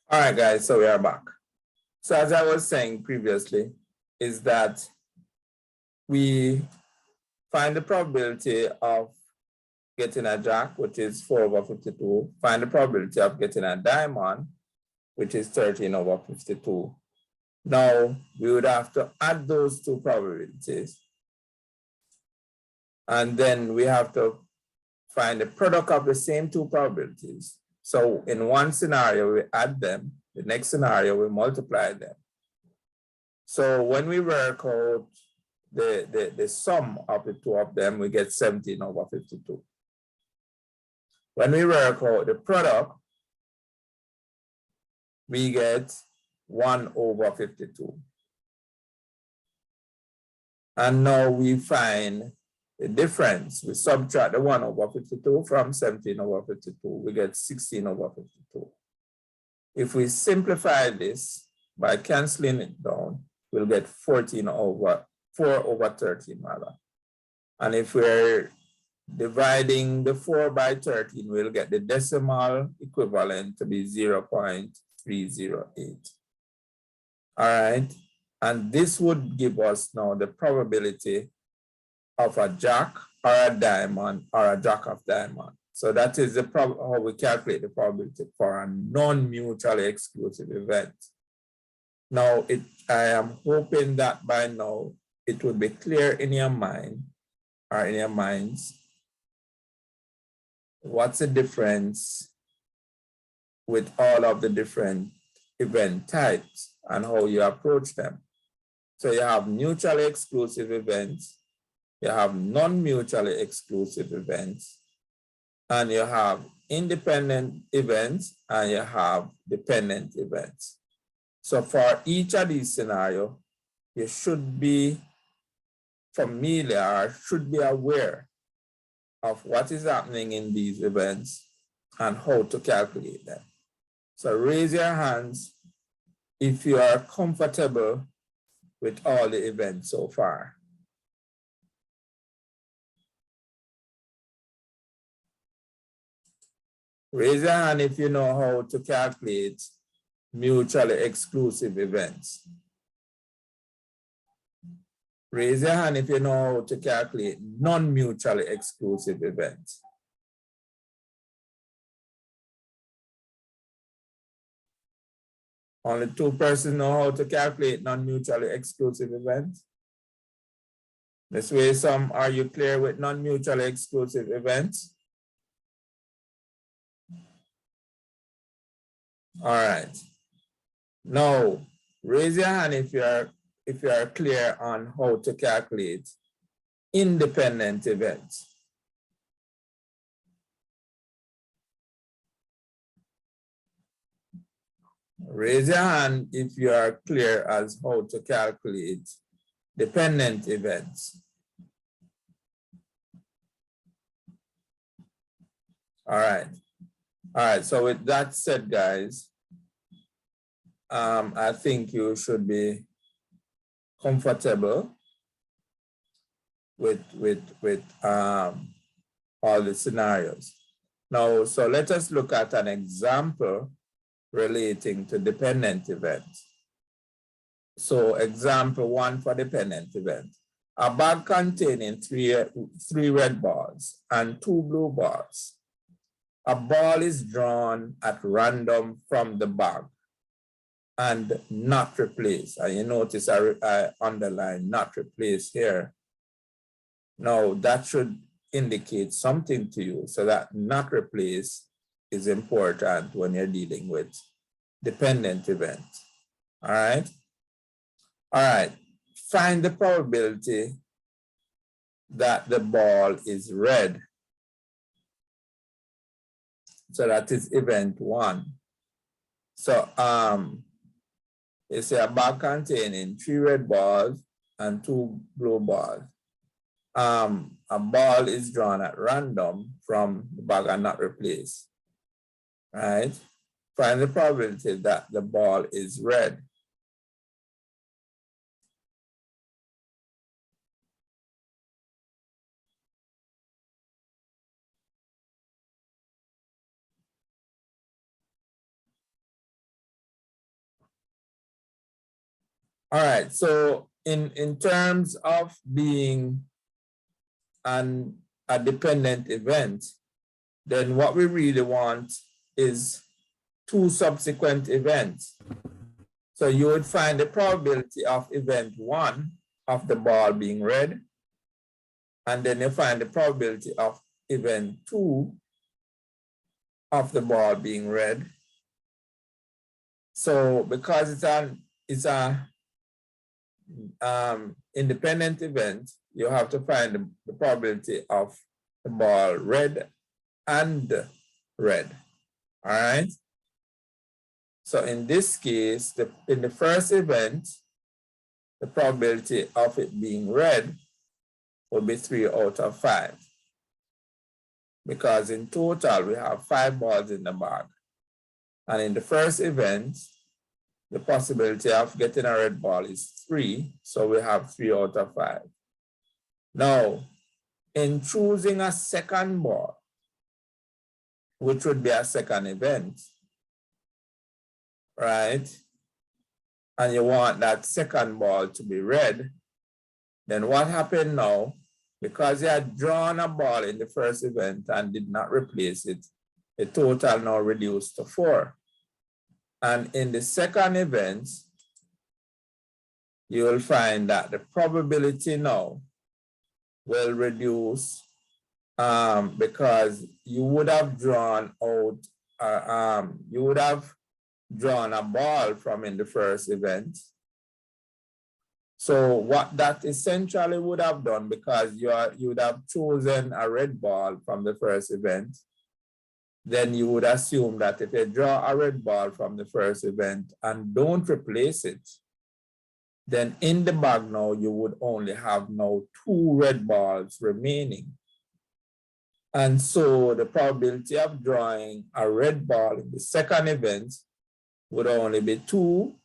All right, guys, so we are back. So as I was saying previously, is that we find the probability of getting a jack, which is 4/52, find the probability of getting a diamond, which is 13/52. Now, we would have to add those two probabilities. And then we have to find the product of the same two probabilities. So in one scenario, we add them. The next scenario, we multiply them. So when we work out the sum of the two of them, we get 17/52. When we work out the product, we get 1/52. And now we find the difference. We subtract the 1/52 from 17/52. We get 16/52. If we simplify this by canceling it down, we'll get 4/13 rather. And if we're dividing the 4 by 13, we'll get the decimal equivalent to be 0.308. All right. And this would give us now the probability of a jack or a diamond or a jack of diamond. So that is how we calculate the probability for a non-mutually exclusive event. Now, I am hoping that by now it would be clear in your mind or in your minds what's the difference with all of the different event types and how you approach them. So you have mutually exclusive events, you have non-mutually exclusive events, and you have independent events, and you have dependent events. So for each of these scenarios, you should be familiar, should be aware of what is happening in these events and how to calculate them. So raise your hands if you are comfortable with all the events so far. Raise your hand if you know how to calculate mutually exclusive events. Raise your hand if you know how to calculate non-mutually exclusive events. Only 2 persons know how to calculate non-mutually exclusive events. This way, are you clear with non-mutually exclusive events? All right. Now, raise your hand if you are clear on how to calculate independent events. Raise your hand if you are clear as how to calculate dependent events. All right. All right, so with that said, guys, I think you should be comfortable with all the scenarios. Now, so let us look at an example relating to dependent events. So example 1 for dependent event. A bag containing three red balls and 2 blue balls. A ball is drawn at random from the bag and not replaced. And you notice I underline not replaced here. Now that should indicate something to you, so that not replaced is important when you're dealing with dependent events. All right. All right. Find the probability that the ball is red. So that is event 1. So it's a bag containing 3 red balls and 2 blue balls. A ball is drawn at random from the bag and not replaced. Right? Find the probability that the ball is red. All right, so in terms of being a dependent event, then what we really want is two subsequent events. So you would find the probability of event 1 of the ball being read, and then you find the probability of event 2 of the ball being read. So because it's a independent event, you have to find the probability of the ball read and read. All right. So in this case, in the first event, the probability of it being read will be 3 out of 5. Because in total, we have 5 balls in the bag. And in the first event, the possibility of getting a red ball is 3. So we have 3 out of 5. Now, in choosing a second ball, which would be a second event, right? And you want that second ball to be red, then what happened now? Because you had drawn a ball in the first event and did not replace it, the total now reduced to 4. And in the second event, you will find that the probability now will reduce because you would have drawn out, you would have drawn a ball from in the first event. So what that essentially would have done, because you would have chosen a red ball from the first event, then you would assume that if you draw a red ball from the first event and don't replace it, then in the bag now, you would only have now 2 red balls remaining. And so the probability of drawing a red ball in the second event would only be 2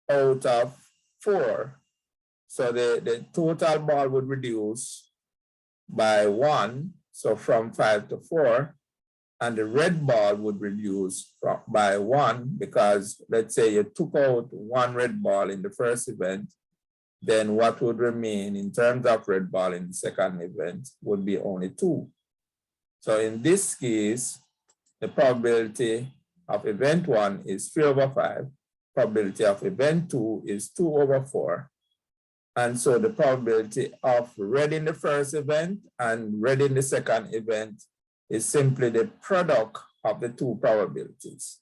out of 4. So the total ball would reduce by 1, so from 5 to 4, and the red ball would reduce by 1, because let's say you took out 1 red ball in the first event, then what would remain in terms of red ball in the second event would be only 2. So in this case, the probability of event 1 is 3 over 5, probability of event 2 is 2 over 4. And so the probability of red in the first event and red in the second event is simply the product of the 2 probabilities.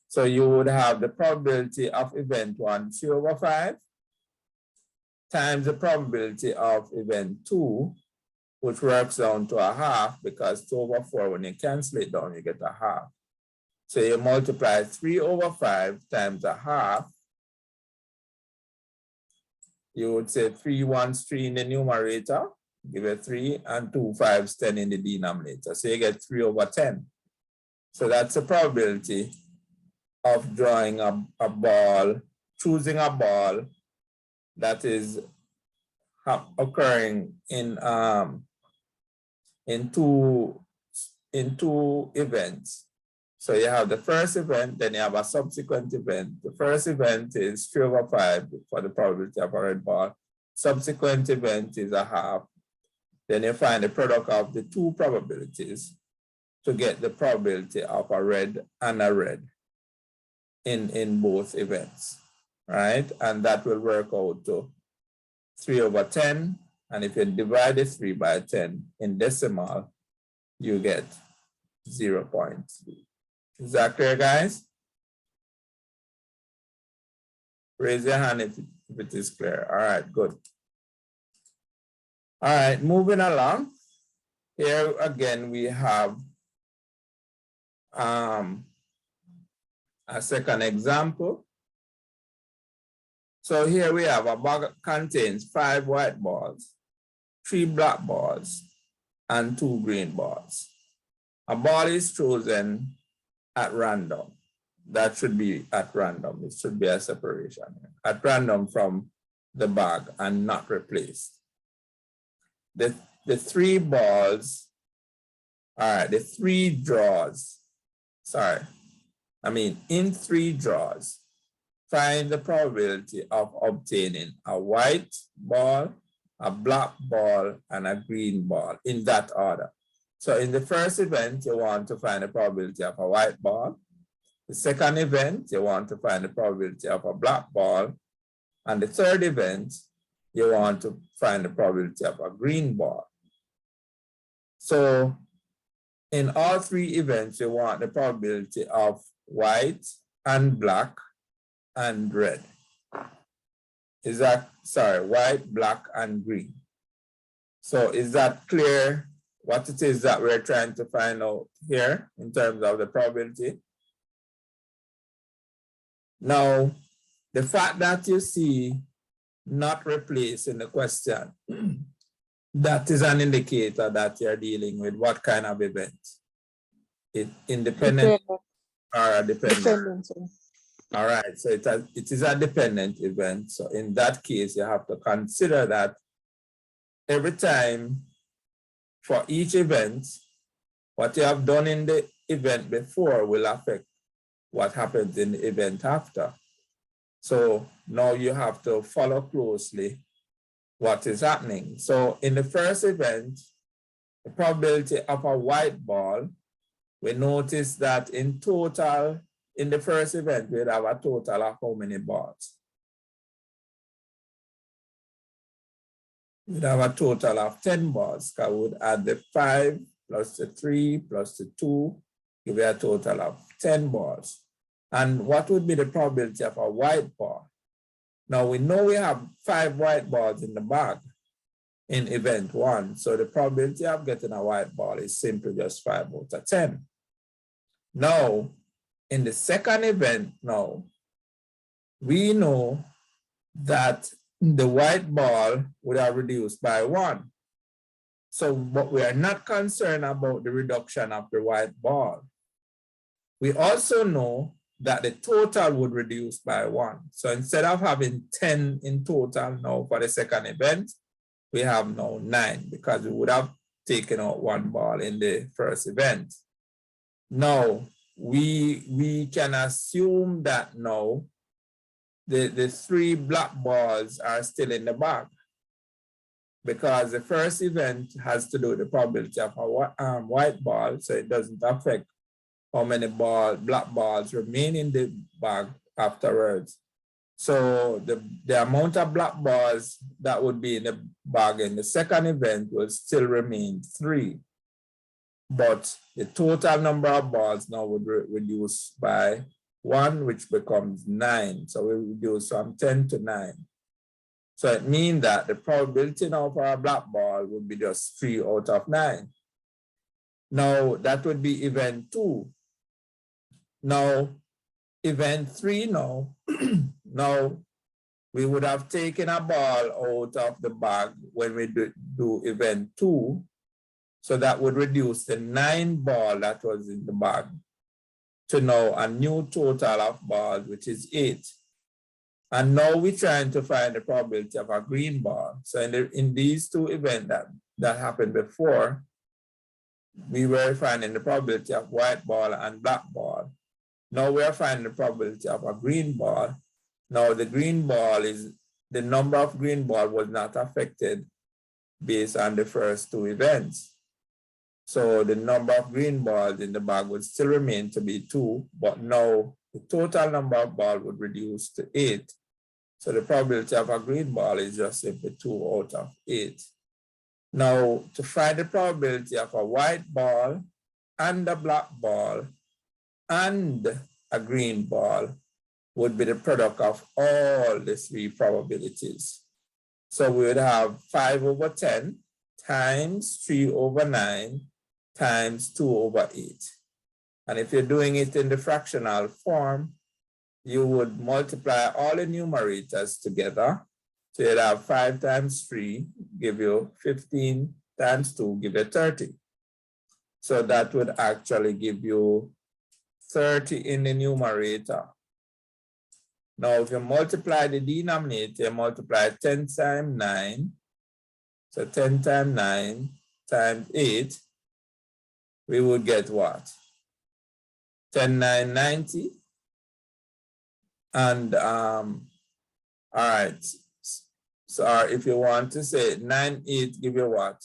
So you would have the probability of event 1, 3 over 5, times the probability of event 2, which works down to a half, because 2 over 4, when you cancel it down, you get a half. So you multiply 3 over 5 times a half. You would say 3 ones 3 in the numerator, give it 3, and 2 5s 10 in the denominator. So you get 3 over 10. So that's the probability of drawing a ball, choosing a ball that is occurring in two events. So you have the first event, then you have a subsequent event. The first event is 3 over 5 for the probability of a red ball. Subsequent event is a half. Then you find the product of the 2 probabilities to get the probability of a red and a red in both events, right? And that will work out to 3 over 10. And if you divide the 3 by 10 in decimal, you get 0.3. Is that clear, guys? Raise your hand if it is clear. All right, good. All right, moving along. Here again, we have a second example. So here we have a bag contains 5 white balls, 3 black balls, and 2 green balls. A ball is chosen at random. That should be at random. It should be a separation at random from the bag and not replaced. The 3 balls, all right, the 3 draws, in 3 draws, find the probability of obtaining a white ball, a black ball, and a green ball in that order. So in the first event, you want to find the probability of a white ball. The second event, you want to find the probability of a black ball. And the third event, you want to find the probability of a green ball. So in all three events, you want the probability of white and black and red. Is that, sorry, white, black, and green. So is that clear what it is that we're trying to find out here in terms of the probability? Now, the fact that you see not replaced in the question, that is an indicator that you're dealing with what kind of event? Independent or a dependent? All right, so it is a dependent event. So in that case, you have to consider that every time for each event, what you have done in the event before will affect what happens in the event after. So now you have to follow closely what is happening. So in the first event, the probability of a white ball, we notice that in total, in the first event, we'd have a total of how many balls? We'd have a total of 10 balls, because we would add the 5 plus the 3 plus the 2, give you a total of 10 balls. And what would be the probability of a white ball? Now we know we have 5 white balls in the bag in event 1. So the probability of getting a white ball is simply just 5 out of 10. Now, in the second event now, we know that the white ball would have reduced by 1. So, but we are not concerned about the reduction of the white ball. We also know that the total would reduce by 1. So instead of having 10 in total now for the second event, we have now 9 because we would have taken out 1 ball in the first event. Now, we can assume that now the 3 black balls are still in the bag because the first event has to do with the probability of a white ball, so it doesn't affect how many black balls remain in the bag afterwards. So the amount of black balls that would be in the bag in the second event will still remain 3. But the total number of balls now would reduce by 1, which becomes 9. So we reduce from 10 to 9. So it means that the probability now for a black ball would be just 3 out of 9. Now that would be event 2. Now, event 3 now, now we would have taken a ball out of the bag when we do event 2. So that would reduce the 9 ball that was in the bag to now a new total of balls, which is 8. And now we're trying to find the probability of a green ball. So in these 2 events that happened before, we were finding the probability of white ball and black ball. Now we are finding the probability of a green ball. Now the green ball is, the number of green ball was not affected based on the first 2 events. So the number of green balls in the bag would still remain to be 2, but now the total number of balls would reduce to 8. So the probability of a green ball is just simply 2 out of 8. Now to find the probability of a white ball and a black ball and a green ball would be the product of all the 3 probabilities. So we would have 5 over 10 times 3 over 9 times 2 over 8. And if you're doing it in the fractional form, you would multiply all the numerators together. So you'd have 5 times 3, give you 15 times 2, give you 30. So that would actually give you 30 in the numerator. Now, if you multiply the denominator, you multiply 10 times 9. So 10 times 9 times 8, we would get what? 10, 9, 90. And all right. So if you want to say 9/8 give you what?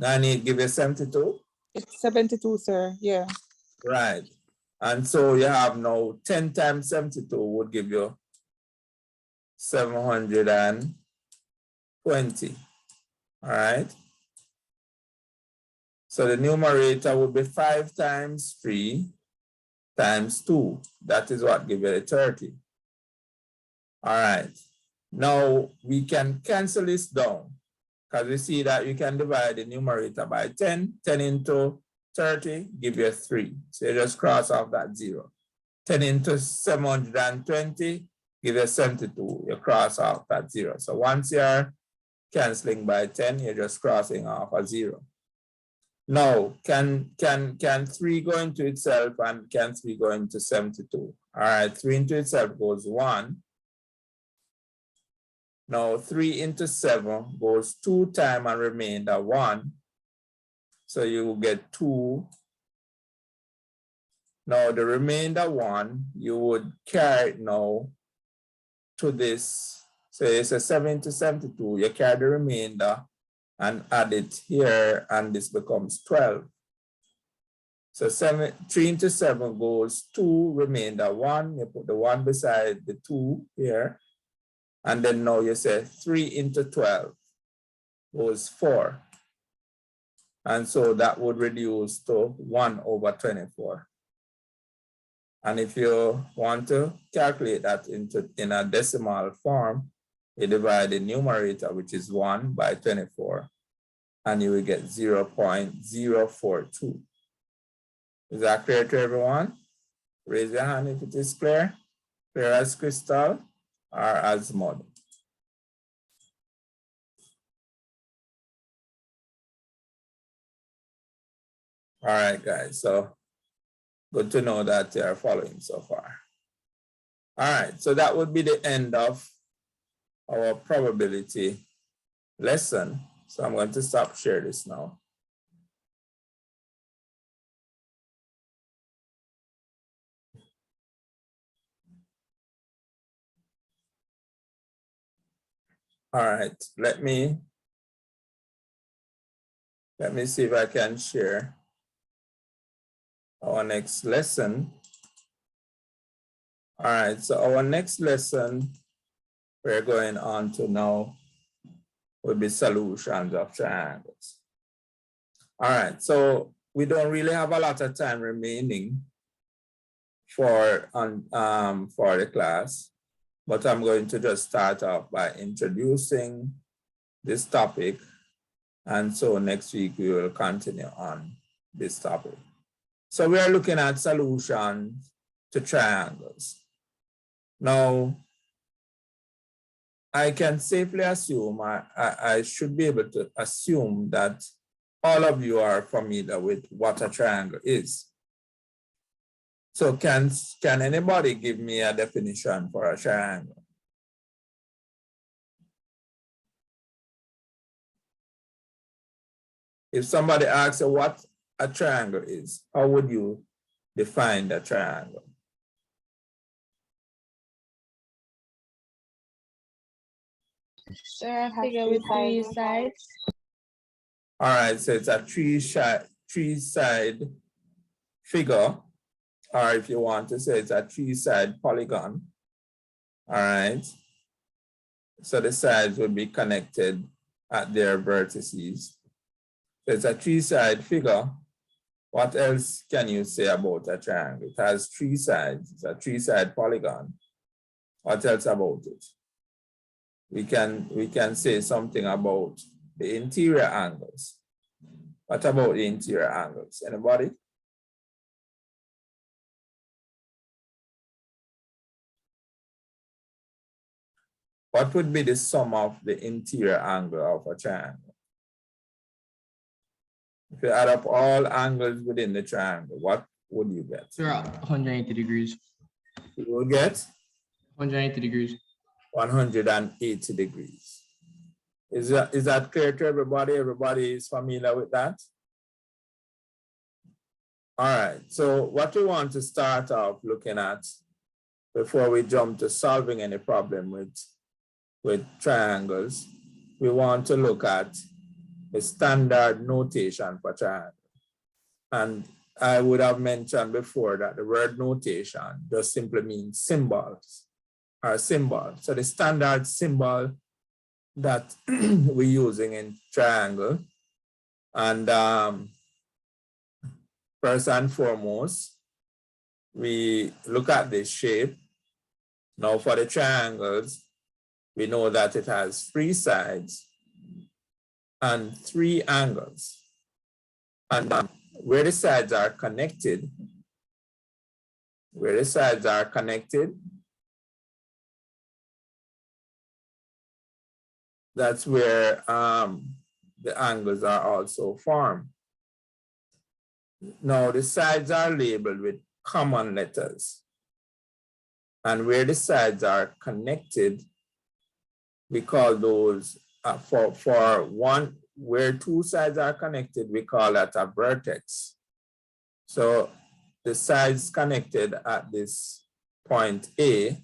9/8 give you 72? It's 72, sir. Yeah. Right. And so you have now 10 times 72 would give you 720. All right. So the numerator would be 5 times 3 times 2. That is what gives you the 30. All right. Now we can cancel this down because we see that you can divide the numerator by 10. 10 into 30 give you 3. So you just cross off that 0. 10 into 720 give you 72. You cross off that 0. So once you're canceling by 10, you're just crossing off a 0. Now, can 3 go into itself and can 3 go into 72? All right, 3 into itself goes 1. Now 3 into 7 goes 2 times and remainder 1. So you will get 2. Now the remainder 1, you would carry it now to this. So it's a 7 into 72. You carry the remainder and add it here, and this becomes 12. So 3 into 7 goes 2, remainder 1. You put the 1 beside the 2 here. And then now you say 3 into 12 goes 4. And so that would reduce to 1 over 24. And if you want to calculate that in a decimal form, you divide the numerator, which is 1, by 24, and you will get 0.042. Is that clear to everyone? Raise your hand if it is clear. Clear as crystal or as mud. All right, guys, so good to know that you are following so far. All right, so that would be the end of our probability lesson. So I'm going to stop share this now. All right, let me see if I can share our next lesson. All right, so our next lesson we're going on to now will be solutions of triangles. All right, so we don't really have a lot of time remaining for the class, but I'm going to just start off by introducing this topic. And so next week we will continue on this topic. So we are looking at solutions to triangles. Now, I can safely assume, I should be able to assume that all of you are familiar with what a triangle is. So can anybody give me a definition for a triangle? If somebody asks you what a triangle is, how would you define the triangle? Sir, figure with 3 sides. All right, so it's a three-side figure, or if you want to say it's a 3-side polygon. All right, so the sides will be connected at their vertices. So it's a 3-side figure. What else can you say about a triangle? It has 3 sides. It's a 3-side polygon. What else about it? We can say something about the interior angles. What about the interior angles? Anybody? What would be the sum of the interior angle of a triangle? If you add up all angles within the triangle, what would you get? Sir, 180 degrees. You will get 180 degrees. 180 degrees. Is that clear to everybody? Everybody is familiar with that? All right, so what we want to start off looking at before we jump to solving any problem with triangles, we want to look at the standard notation for triangle. And I would have mentioned before that the word notation just simply means symbols or symbol. So the standard symbol that we're using in triangle, and first and foremost, we look at this shape. Now for the triangles, we know that it has 3 sides and 3 angles. And where the sides are connected, that's where the angles are also formed. Now the sides are labeled with common letters. And where the sides are connected, we call those, for one, where 2 sides are connected, we call that a vertex. So the sides connected at this point A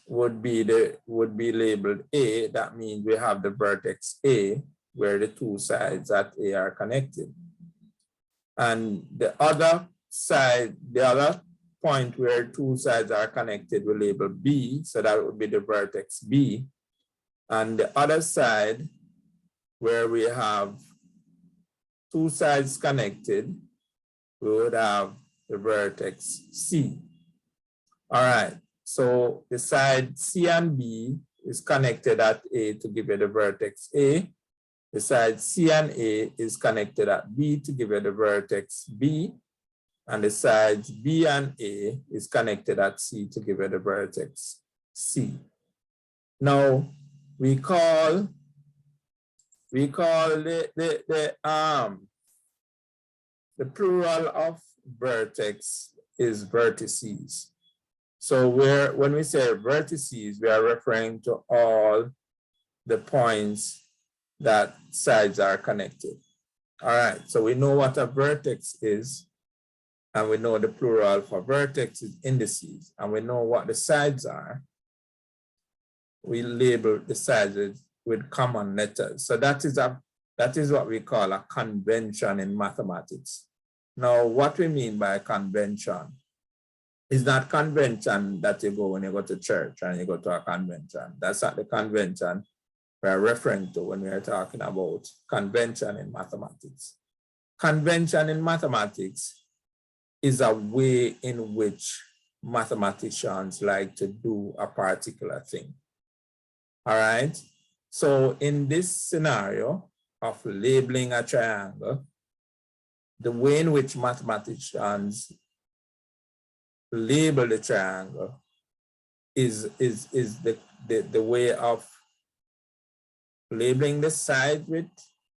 would be labeled A. That means we have the vertex A where the 2 sides at A are connected. And the other side, the other point where 2 sides are connected, we label B, so that would be the vertex B. And the other side where we have 2 sides connected, we would have the vertex C. All right, so the side C and B is connected at A to give you the vertex A. The side C and A is connected at B to give you the vertex B. And the sides B and A is connected at C to give you the vertex C. Now, we call the plural of vertex is vertices. So when we say vertices, we are referring to all the points that sides are connected. All right, so we know what a vertex is, and we know the plural for vertex is indices, and we know what the sides are. We label the sides with common letters. So that is what we call a convention in mathematics. Now, what we mean by convention is not convention that you go when you go to church and you go to a convention. That's not the convention we're referring to when we're talking about convention in mathematics. Convention in mathematics is a way in which mathematicians like to do a particular thing. All right. So in this scenario of labeling a triangle, the way in which mathematicians label the triangle is the way of labeling the sides with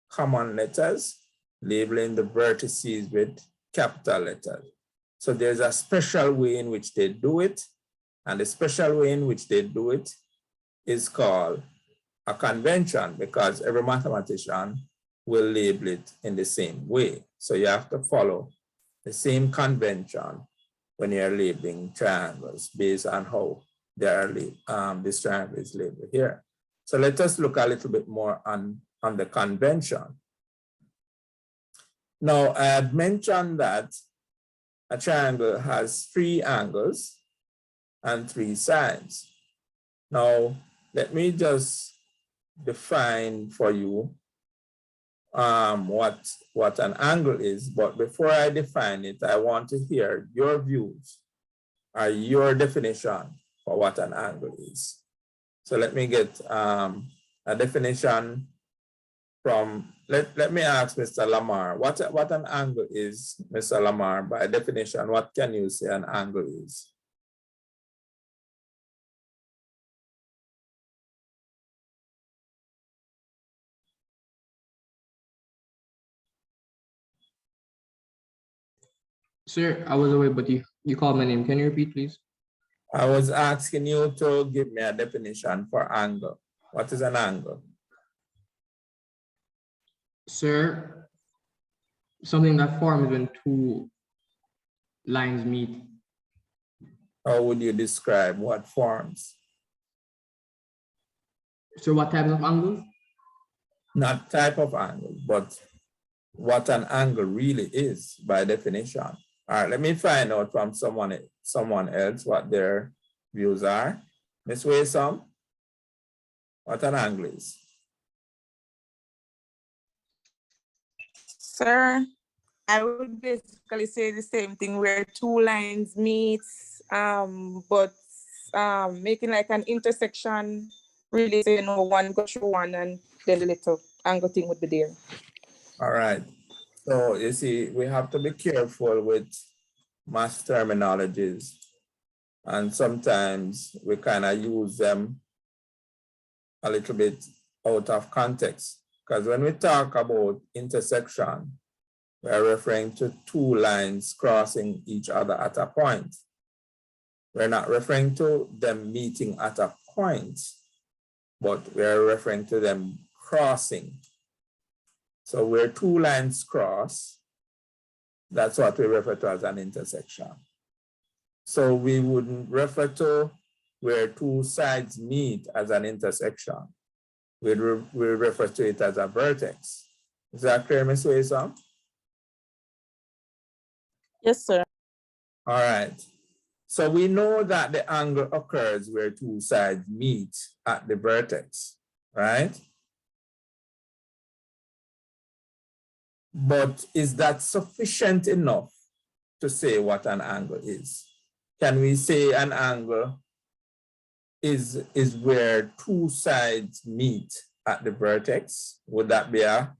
common letters, labeling the vertices with capital letters. So there's a special way in which they do it, and the special way in which they do it is called a convention, because every mathematician will label it in the same way. So you have to follow the same convention when you're labeling triangles based on how they are this triangle is labeled here. So let us look a little bit more on the convention. Now, I had mentioned that a triangle has 3 angles and 3 sides. Now, let me just define for you what an angle is. But before I define it, I want to hear your views or your definition for what an angle is. So let me get a definition from, let me ask Mr. Lamar, what an angle is, Mr. Lamar, by definition, what can you say an angle is? Sir, I was away, but you called my name. Can you repeat, please? I was asking you to give me a definition for angle. What is an angle? Sir, Something that forms when two lines meet. How would you describe what forms? So what type of angle? Not type of angle, but what an angle really is by definition. All right, let me find out from someone else what their views are. Ms. Waysome, what an angle is? Sir, I would basically say the same thing where two lines meet, but making like an intersection, really, so, you know, one go through one and then the little angle thing would be there. All right. So you see, we have to be careful with math terminologies. And sometimes we kind of use them a little bit out of context. Because when we talk about intersection, we are referring to two lines crossing each other at a point. We're not referring to them meeting at a point, but we are referring to them crossing. So where two lines cross, that's what we refer to as an intersection. So we wouldn't refer to where two sides meet as an intersection. We refer to it as a vertex. Is that clear, Ms. Waysome? Yes, sir. All right. So we know that the angle occurs where two sides meet at the vertex, right? But is that sufficient enough to say what an angle is? Can we say an angle is where two sides meet at the vertex? Would that be a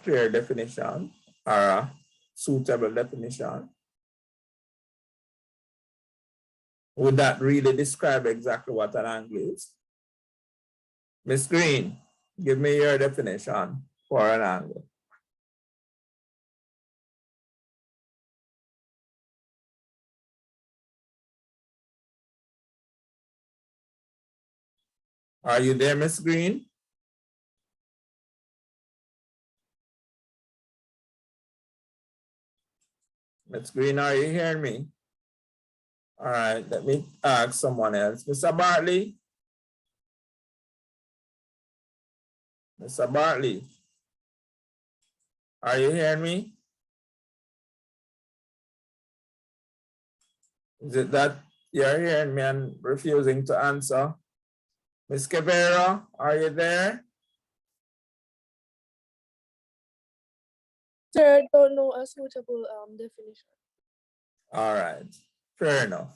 clear definition or a suitable definition? Would that really describe exactly what an angle is? Ms. Green, give me your definition for an angle. Are you there, Ms. Green? Ms. Green, are you hearing me? All right, let me ask someone else. Mr. Bartley? Mr. Bartley, are you hearing me? Is it that you're hearing me and refusing to answer? Ms. Cavero, are you there? Sir, I don't know a suitable definition. All right, fair enough.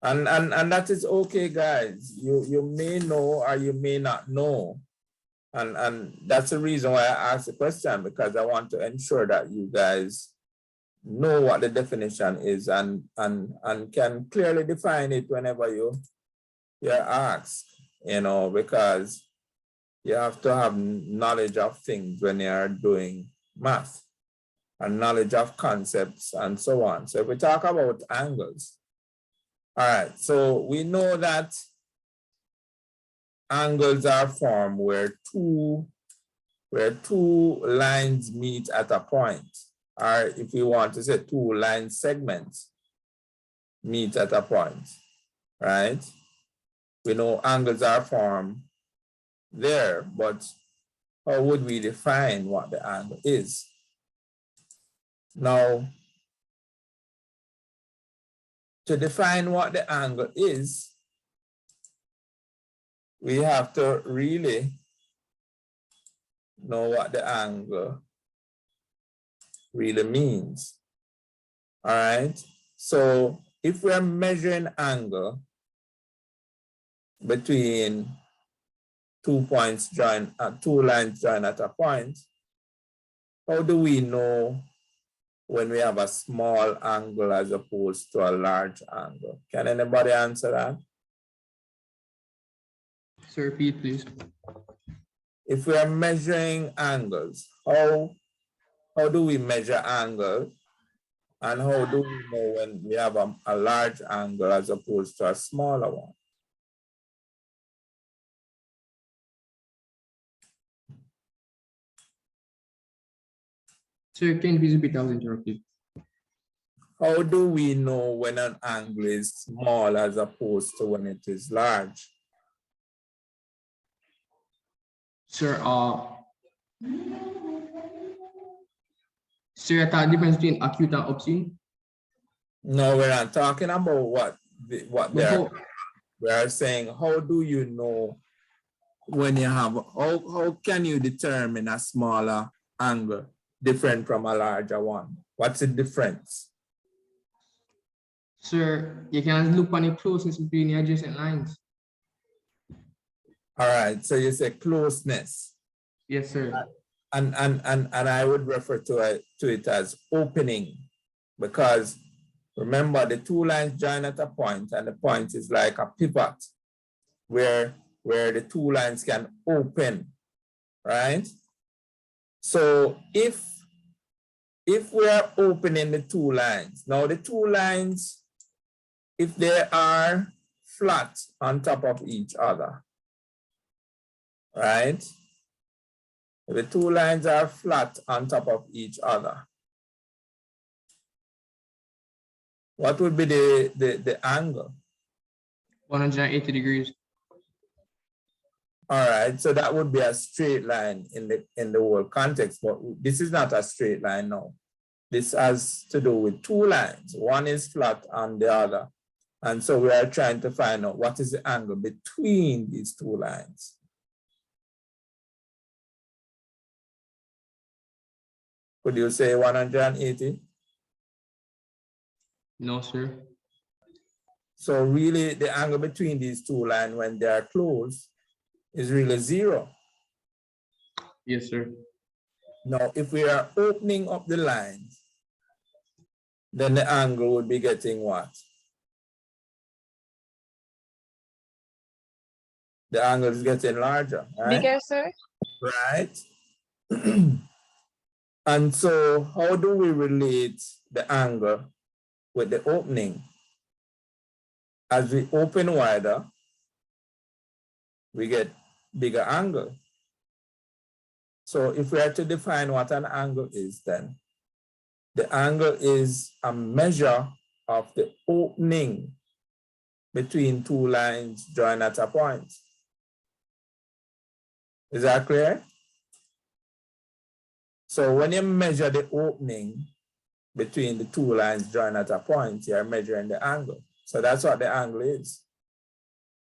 And that is okay, guys. You may know or you may not know. And that's the reason why I asked the question, because I want to ensure that you guys know what the definition is and can clearly define it whenever you're asked, you know, because you have to have knowledge of things when you're doing math and knowledge of concepts and so on. So if we talk about angles, all right, so we know that angles are formed where two lines meet at a point, or if we want to say two line segments meet at a point, right? We know angles are formed there, but how would we define what the angle is? Now, to define what the angle is, we have to really know what the angle really means. All right. So if we're measuring angle between two lines joined at a point, how do we know when we have a small angle as opposed to a large angle? Can anybody answer that? Sir, repeat, please. If we are measuring angles, how do we measure angle? And how do we know when we have a large angle as opposed to a smaller one? Sir, can you please repeat? I was interrupted. How do we know when an angle is small as opposed to when it is large? Sir, sir, I thought the difference between acute and obscene. No, we're not talking about what But they're. We are saying, how do you know when you have, how can you determine a smaller angle different from a larger one? What's the difference? Sir, you can look on the closeness between the adjacent lines. All right, so you say closeness. Yes, sir. And I would refer to it as opening, because remember the two lines join at a point, and the point is like a pivot where the two lines can open, right? So if we are opening the two lines, now the two lines, if they are flat on top of each other, right? If the two lines are flat on top of each other, what would be the angle? 180 degrees. All right, so that would be a straight line in the whole context, but this is not a straight line now. This has to do with two lines. One is flat on the other. And so we are trying to find out what is the angle between these two lines. Could you say 180? No, sir. So really the angle between these two lines when they are closed is really 0. Yes, sir. Now, if we are opening up the lines, then the angle would be getting what? The angle is getting larger, right? Bigger, sir? Right. And so how do we relate the angle with the opening? As we open wider, we get bigger angle. So if we are to define what an angle is, then the angle is a measure of the opening between two lines joined at a point. Is that clear? So when you measure the opening between the two lines joined at a point, you're measuring the angle. So that's what the angle is.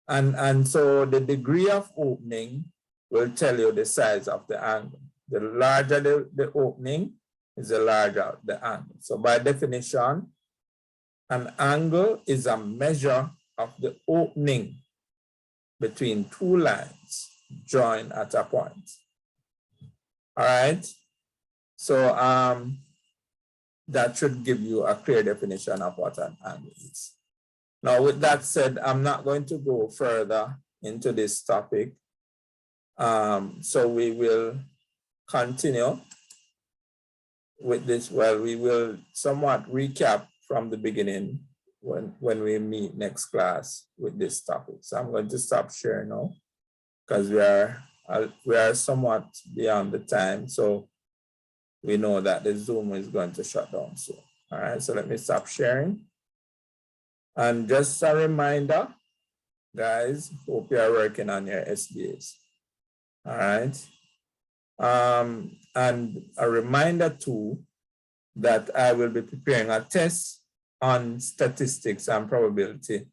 And so the degree of opening will tell you the size of the angle. The larger the opening is the larger the angle. So by definition, an angle is a measure of the opening between two lines joined at a point. All right. So that should give you a clear definition of what an angle is. Now, with that said, I'm not going to go further into this topic. So we will continue with this. Well, we will somewhat recap from the beginning when we meet next class with this topic. So I'm going to stop sharing now because we are somewhat beyond the time. So we know that the Zoom is going to shut down soon. All right, so let me stop sharing. And just a reminder, guys, hope you are working on your SBAs. All right. And a reminder too, that I will be preparing a test on statistics and probability.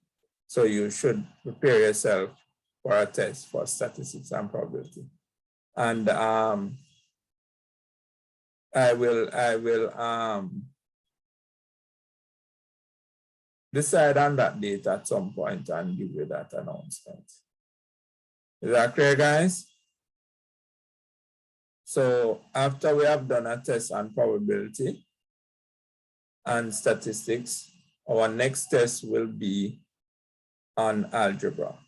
So you should prepare yourself for a test for statistics and probability. And I will decide on that date at some point and give you that announcement. Is that clear, guys? So after we have done a test on probability and statistics, our next test will be on algebra.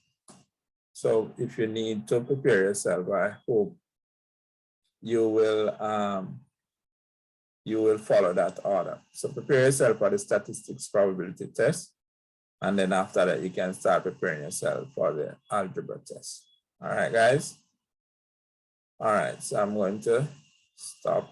So if you need to prepare yourself, I hope you will follow that order. So prepare yourself for the statistics probability test. And then after that, you can start preparing yourself for the algebra test. All right, guys. All right, so I'm going to stop